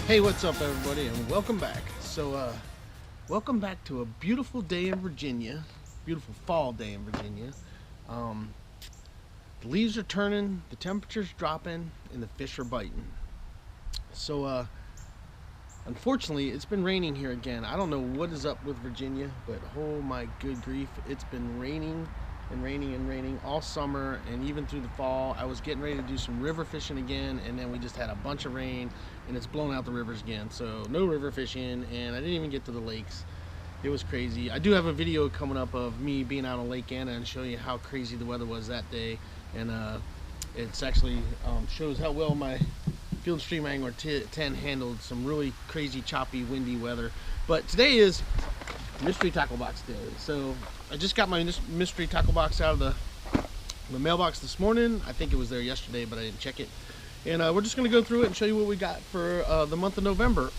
Hey, what's up, everybody, and welcome back. Welcome back to a beautiful day in Virginia, beautiful fall day in Virginia. Um, the leaves are turning, the temperature's dropping, and the fish are biting. So, unfortunately, it's been raining here again. I don't know what is up with Virginia, but oh my good grief, it's been raining and raining and raining all summer and even through the fall. I was getting ready to do some river fishing again, and then we just had a bunch of rain and it's blown out the rivers again. So no river fishing, and I didn't even get to the lakes. It was crazy. I do have a video coming up of me being out on Lake Anna and showing you how crazy the weather was that day, and it's actually shows how well my Field Stream Angler 10 handled some really crazy, choppy, windy weather. But today is mystery tackle box day. So I just got my mystery tackle box out of the mailbox this morning. I think it was there yesterday, but I didn't check it. And we're just going to go through it and show you what we got for the month of November.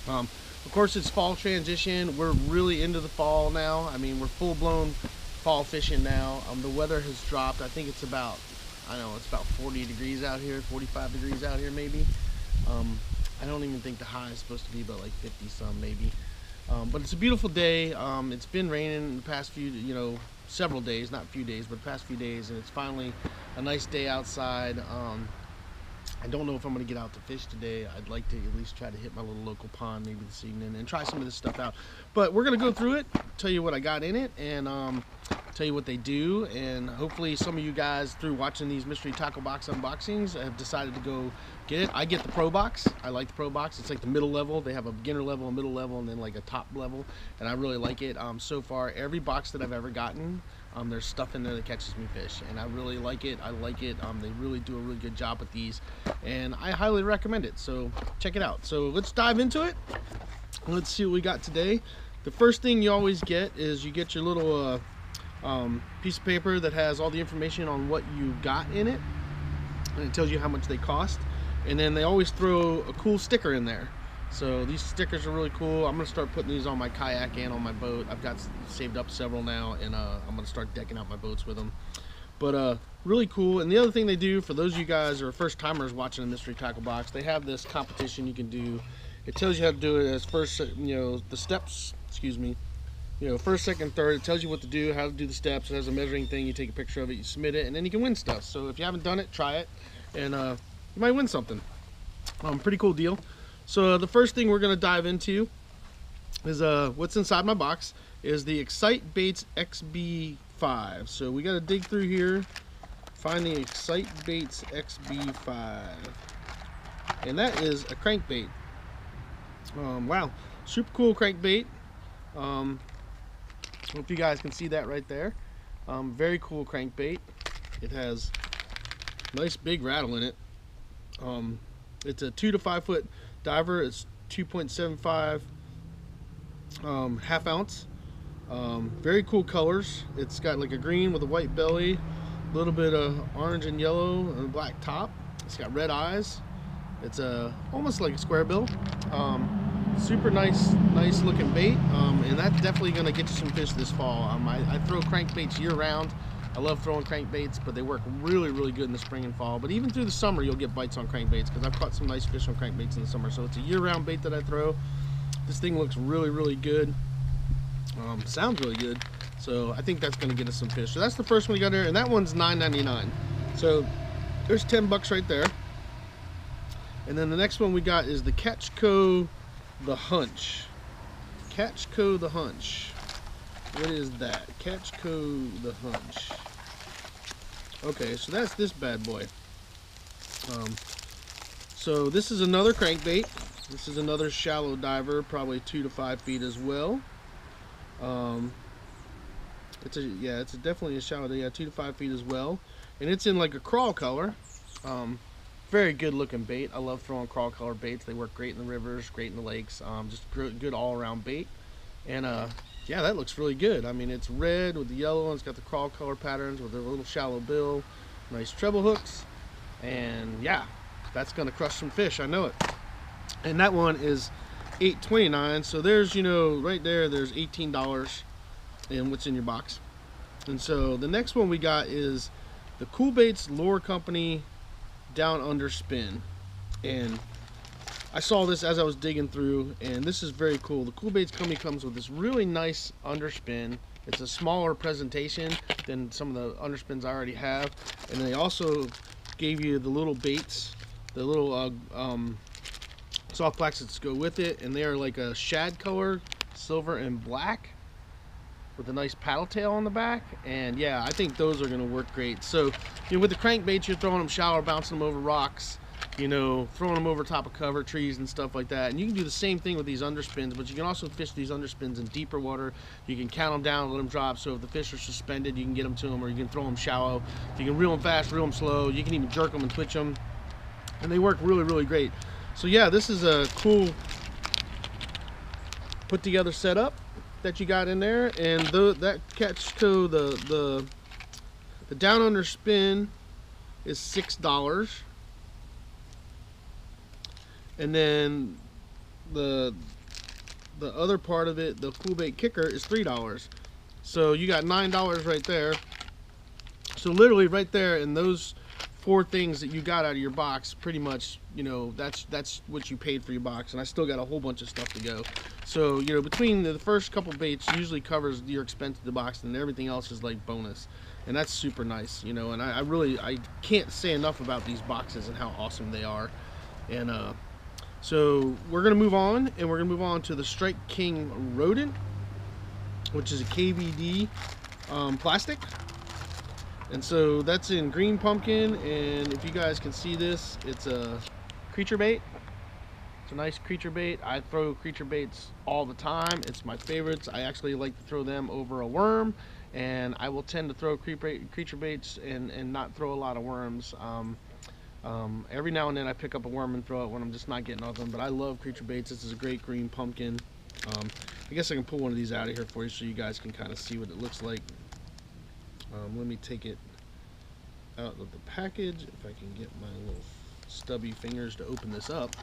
Of course, it's fall transition. We're really into the fall now. I mean, we're full-blown fall fishing now. The weather has dropped. I think it's about, I don't know, it's about 40 degrees out here, 45 degrees out here maybe. I don't even think the high is supposed to be but like 50 some maybe. But it's a beautiful day. It's been raining the past few, several days, not a few days, but the past few days, and it's finally a nice day outside. I don't know if I'm going to get out to fish today. I'd like to at least try to hit my little local pond maybe this evening and try some of this stuff out. But we're going to go through it, tell you what I got in it, and tell you what they do. And hopefully some of you guys, through watching these mystery tackle box unboxings, have decided to go get it. I get the Pro Box. I like the Pro Box. It's like the middle level. They have a beginner level, a middle level, and then like a top level. And I really like it. So far, every box that I've ever gotten, there's stuff in there that catches me fish, and I really like it. I like it. They really do a really good job with these, and I highly recommend it. So check it out. So let's dive into it. Let's see what we got today. The first thing you always get is you get your little piece of paper that has all the information on what you got in it, and it tells you how much they cost. And then they always throw a cool sticker in there. So these stickers are really cool. I'm gonna start putting these on my kayak and on my boat. I've got saved up several now, and I'm gonna start decking out my boats with them. But really cool. And the other thing they do, for those of you guys who are first timers watching a mystery tackle box, they have this competition you can do. It tells you how to do it as first, the steps, excuse me, first, second, third. It tells you what to do, how to do the steps. It has a measuring thing. You take a picture of it, you submit it, and then you can win stuff. So if you haven't done it, try it, and you might win something. Pretty cool deal. So the first thing we're going to dive into is what's inside my box is the Excite Baits XB5. So we got to dig through here, find the Excite Baits XB5, and that is a crankbait. Wow, super cool crankbait. Hope you guys can see that right there. Very cool crankbait. It has nice big rattle in it. It's a 2 to 5 foot diver. It's 2.75 half ounce. Very cool colors. It's got like a green with a white belly, a little bit of orange and yellow and a black top. It's got red eyes. It's almost like a square bill. Super nice looking bait, and that's definitely going to get you some fish this fall. I throw crankbaits year round. I love throwing crankbaits, but they work really, really good in the spring and fall. But even through the summer, you'll get bites on crankbaits, because I've caught some nice fish on crankbaits in the summer. So it's a year-round bait that I throw. This thing looks really, really good. Sounds really good. So I think that's going to get us some fish. So that's the first one we got there, and that one's $9.99. So there's 10 bucks right there. And then the next one we got is the Catchco the Hunch. Catchco the Hunch. What is that? Catchco the Hunch. Okay, so that's this bad boy. So this is another crankbait. This is another shallow diver, probably 2 to 5 feet as well. It's definitely a shallow, 2 to 5 feet as well, and it's in like a crawl color. Very good looking bait. I love throwing crawl color baits. They work great in the rivers, great in the lakes. Just good all around bait. And yeah, that looks really good. I mean, it's red with the yellow, and it's got the crawl color patterns with a little shallow bill, nice treble hooks, and yeah, that's gonna crush some fish, I know it. And that one is $8.29. So there's, right there's $18 in what's in your box. And so the next one we got is the Cool Baits Lure Company Down Under Spin, and I saw this as I was digging through, and this is very cool. The Cool Baits company comes with this really nice underspin. It's a smaller presentation than some of the underspins I already have, and they also gave you the little baits, the little soft plastics go with it, and they are like a shad color, silver and black, with a nice paddle tail on the back. And yeah, I think those are going to work great. So, you know, with the crankbaits, you're throwing them shallow, bouncing them over rocks, you know, throwing them over top of cover trees and stuff like that. And you can do the same thing with these underspins, but you can also fish these underspins in deeper water. You can count them down, let them drop, so if the fish are suspended, you can get them to them, or you can throw them shallow. You can reel them fast, reel them slow. You can even jerk them and twitch them, and they work really, really great. So yeah, this is a cool put together setup that you got in there. And that catch to the down under spin is $6, and then the other part of it, the Cool Bait kicker, is $3. So you got $9 right there. So literally right there in those 4 things that you got out of your box, pretty much, you know, that's what you paid for your box. And I still got a whole bunch of stuff to go. So, you know, between the first couple baits usually covers your expense to the box, and everything else is like bonus. And that's super nice, you know. And I can't say enough about these boxes and how awesome they are. And so we're gonna move on, and we're gonna move on to the Strike King Rodent, which is a KVD plastic. And so that's in green pumpkin, and if you guys can see this, it's a creature bait. It's a nice creature bait. I throw creature baits all the time. It's my favorites. I actually like to throw them over a worm, and I will tend to throw creature baits and not throw a lot of worms. Every now and then I pick up a worm and throw it when I'm just not getting nothing, but I love creature baits. This is a great green pumpkin. I guess I can pull one of these out of here for you so you guys can kind of see what it looks like. Let me take it out of the package, if I can get my little stubby fingers to open this up.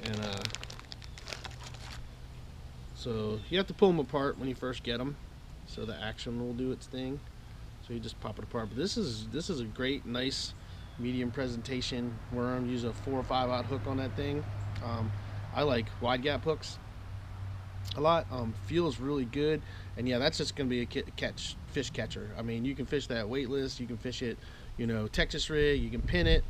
And so you have to pull them apart when you first get them, so the action will do its thing. So you just pop it apart. But this is a great, nice medium presentation worm. Use a 4 or 5 aught hook on that thing. I like wide gap hooks a lot. Feels really good. And yeah, that's just gonna be a fish catcher. I mean, you can fish that weightless, you can fish it, you know, Texas rig, you can pin it,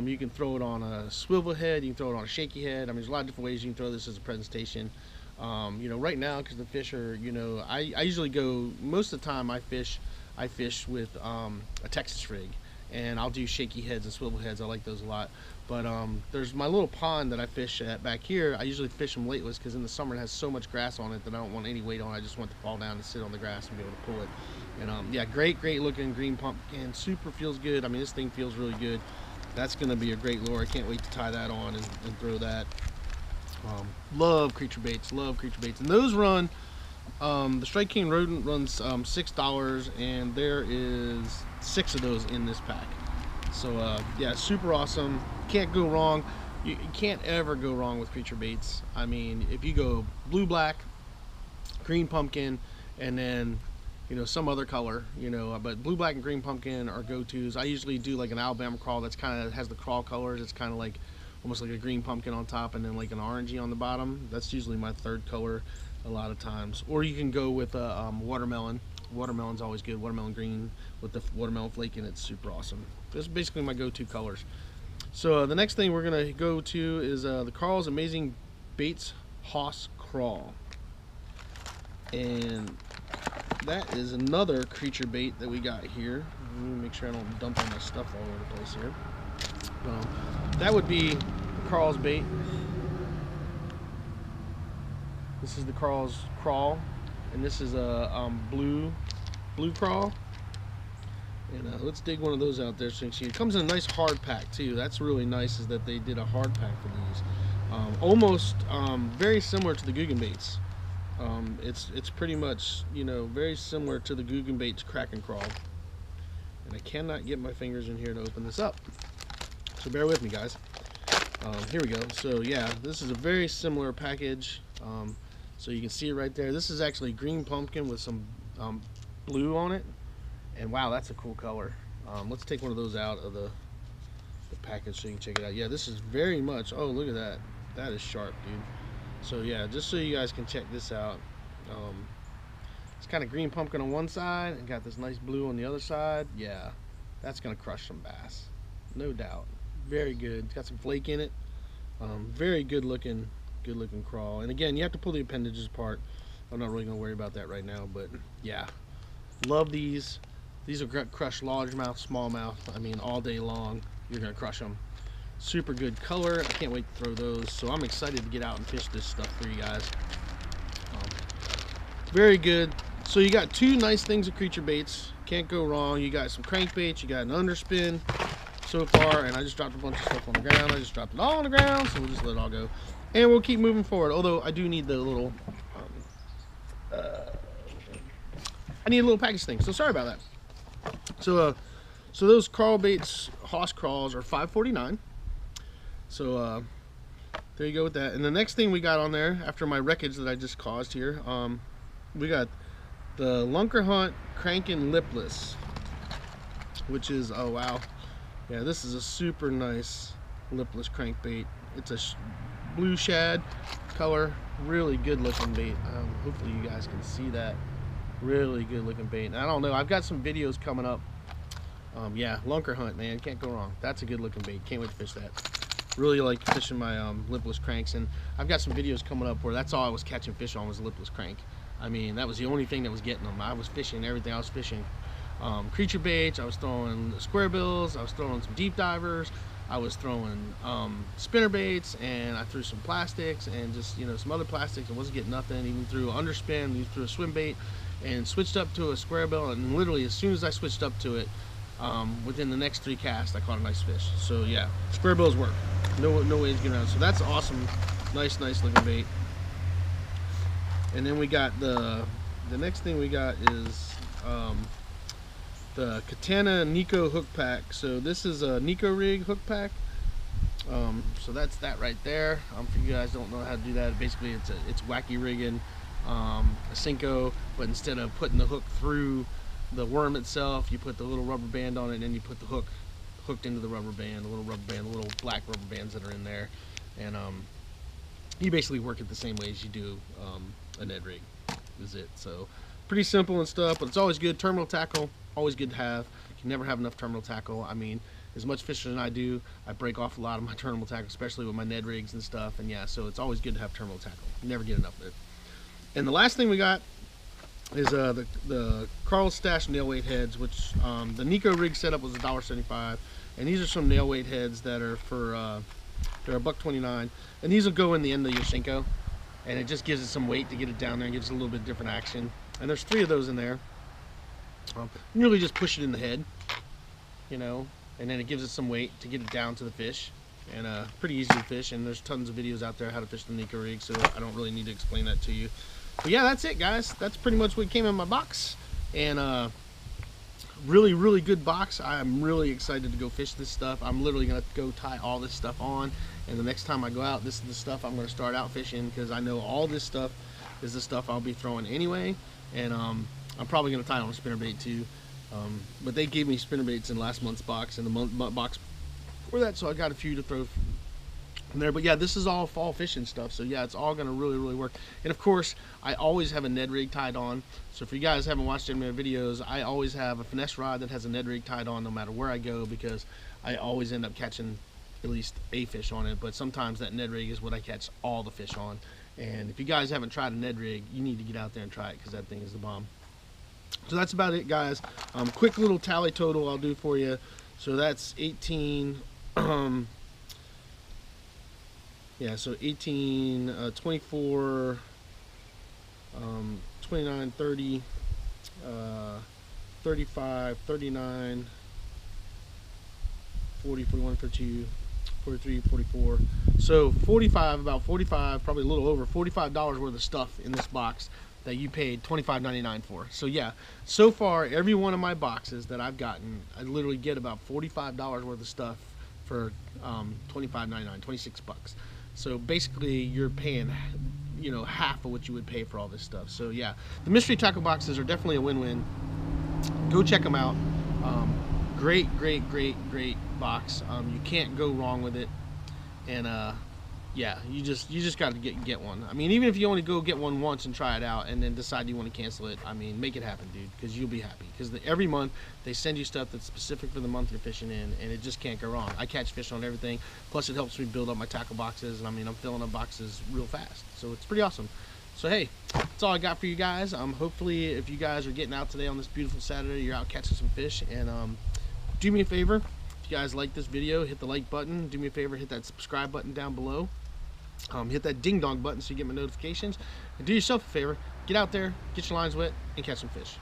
you can throw it on a swivel head, you can throw it on a shaky head. I mean, there's a lot of different ways you can throw this as a presentation. You know, right now, because the fish are, you know, I usually go, most of the time I fish with a Texas rig, and I'll do shaky heads and swivel heads. I like those a lot. But there's my little pond that I fish at back here. I usually fish them weightless because in the summer it has so much grass on it that I don't want any weight on it. I just want to fall down and sit on the grass and be able to pull it. And yeah, great looking green pumpkin. Super feels good. I mean, this thing feels really good. That's going to be a great lure. I can't wait to tie that on and throw that. Love creature baits. And those run, the Strike King Rodent runs $6, and there is 6 of those in this pack. So yeah, super awesome. Can't go wrong. You can't ever go wrong with creature baits. I mean, if you go blue, black, green pumpkin, and then, you know, some other color, you know, but blue, black, and green pumpkin are go-tos. I usually do like an Alabama crawl that's kind of has the crawl colors. It's kind of like almost like a green pumpkin on top and then like an orangey on the bottom. That's usually my 3rd color a lot of times. Or you can go with a watermelon. Watermelon's always good. Watermelon green with the watermelon flake in it. It's super awesome. This is basically my go-to colors. So the next thing we're gonna go to is the Carl's Amazing Baits Hoss Crawl, and that is another creature bait that we got here. Let me make sure I don't dump all my stuff all over the place here. That would be Carl's bait. This is the Carl's crawl, and this is a blue crawl. And let's dig one of those out there so you can see. It comes in a nice hard pack too. That's really nice, is that they did a hard pack for these. Almost very similar to the Guggen baits. It's pretty much, you know, very similar to the Guggen baits crack and crawl. And I cannot get my fingers in here to open this up, so bear with me, guys. Here we go. So yeah, this is a very similar package. So you can see it right there. This is actually green pumpkin with some blue on it. And wow, that's a cool color. Let's take one of those out of the package so you can check it out. Yeah, this is very much, oh, look at that. That is sharp, dude. So yeah, just so you guys can check this out. It's kind of green pumpkin on one side and got this nice blue on the other side. Yeah, that's gonna crush some bass, no doubt. Very good. It's got some flake in it. Very good looking crawl. And again, you have to pull the appendages apart. I'm not really gonna worry about that right now, but yeah, love these. These are gonna crush largemouth, smallmouth. I mean, all day long, you're gonna crush them. Super good color. I can't wait to throw those. So I'm excited to get out and fish this stuff for you guys. Very good. So you got two nice things of creature baits. Can't go wrong. You got some crankbaits. You got an underspin so far, and I just dropped a bunch of stuff on the ground. I just dropped it all on the ground, so we'll just let it all go, and we'll keep moving forward. Although I do need the little, I need a little package thing. So sorry about that. So those crawl baits, Hoss crawls, are $5.49. So there you go with that. And the next thing we got on there after my wreckage that I just caused here, we got the Lunker Hunt Crankin' Lipless, which is, oh wow, yeah, this is a super nice lipless crankbait. It's a blue shad color, really good looking bait. Hopefully you guys can see that. Really good looking bait. And I don't know, I've got some videos coming up. Yeah, Lunker Hunt, man, can't go wrong. That's a good looking bait. Can't wait to fish that. Really like fishing my lipless cranks, and I've got some videos coming up where that's all I was catching fish on was a lipless crank. I mean, that was the only thing that was getting them. I was fishing everything. I was fishing creature baits, I was throwing square bills, I was throwing some deep divers, I was throwing spinner baits, and I threw some plastics and just, you know, some other plastics and wasn't getting nothing. Even threw underspin, even threw a swim bait, and switched up to a square bill, and literally as soon as I switched up to it, within the next 3 casts I caught a nice fish. So yeah, square bills work. No ways to get around. So that's awesome. Nice looking bait. And then we got the next thing we got is the Katana Nico hook pack. So this is a Nico rig hook pack. So that's that right there. For you guys don't know how to do that, basically it's wacky rigging, a Cinco, but instead of putting the hook through the worm itself, you put the little rubber band on it, and then you put the hook hooked into the rubber band, the little black rubber bands that are in there, and you basically work it the same way as you do a Ned rig. Is it. So pretty simple and stuff, but it's always good. Terminal tackle, always good to have. You can never have enough terminal tackle. I mean, as much fishing as I do, I break off a lot of my terminal tackle, especially with my Ned rigs and stuff, and yeah, so it's always good to have terminal tackle. You never get enough of it. And the last thing we got is the Carl Stash nail weight heads, which the Nico rig setup was $1.75, and these are some nail weight heads that are for they're $1.29, and these will go in the end of your Cinco, and it just gives it some weight to get it down there and gives it a little bit different action. And there's 3 of those in there. You really just push it in the head, you know, and then it gives it some weight to get it down to the fish, and pretty easy to fish. And there's tons of videos out there how to fish the Nico rig, so I don't really need to explain that to you. But yeah, that's it, guys. That's pretty much what came in my box, and really good box. I'm really excited to go fish this stuff. I'm literally gonna go tie all this stuff on, and the next time I go out, this is the stuff I'm gonna start out fishing, because I know all this stuff is the stuff I'll be throwing anyway. And I'm probably gonna tie on a spinnerbait too, but they gave me spinnerbaits in last month's box and the box for that, so I got a few to throw in there. But yeah, this is all fall fishing stuff, so yeah, it's all gonna really work. And of course, I always have a Ned rig tied on. So if you guys haven't watched any of my videos, I always have a finesse rod that has a Ned rig tied on no matter where I go, because I always end up catching at least a fish on it. But sometimes that Ned rig is what I catch all the fish on. And if you guys haven't tried a Ned rig, you need to get out there and try it, because that thing is the bomb. So that's about it, guys. Quick little tally total I'll do for you. So that's 18 yeah, so 18, 24, 29, 30, 35, 39, 40, 41, 42, 43, 44. So 45, about 45, probably a little over $45 worth of stuff in this box that you paid $25.99 for. So yeah, so far every one of my boxes that I've gotten, I literally get about $45 worth of stuff for $25.99, 26 bucks. So basically you're paying, you know, half of what you would pay for all this stuff. So yeah, the mystery tackle boxes are definitely a win-win. Go check them out. Great box. You can't go wrong with it, and yeah, you just got to get one. I mean, even if you only go get one once and try it out, and then decide you want to cancel it, I mean, make it happen, dude, because you'll be happy. Because every month they send you stuff that's specific for the month you're fishing in, and it just can't go wrong. I catch fish on everything. Plus, it helps me build up my tackle boxes, and I mean, I'm filling up boxes real fast, so it's pretty awesome. So hey, that's all I got for you guys. Hopefully, if you guys are getting out today on this beautiful Saturday, you're out catching some fish, and do me a favor. If you guys like this video, hit the like button. Do me a favor, hit that subscribe button down below. Hit that ding dong button so you get my notifications. And do yourself a favor, get out there, get your lines wet, and catch some fish.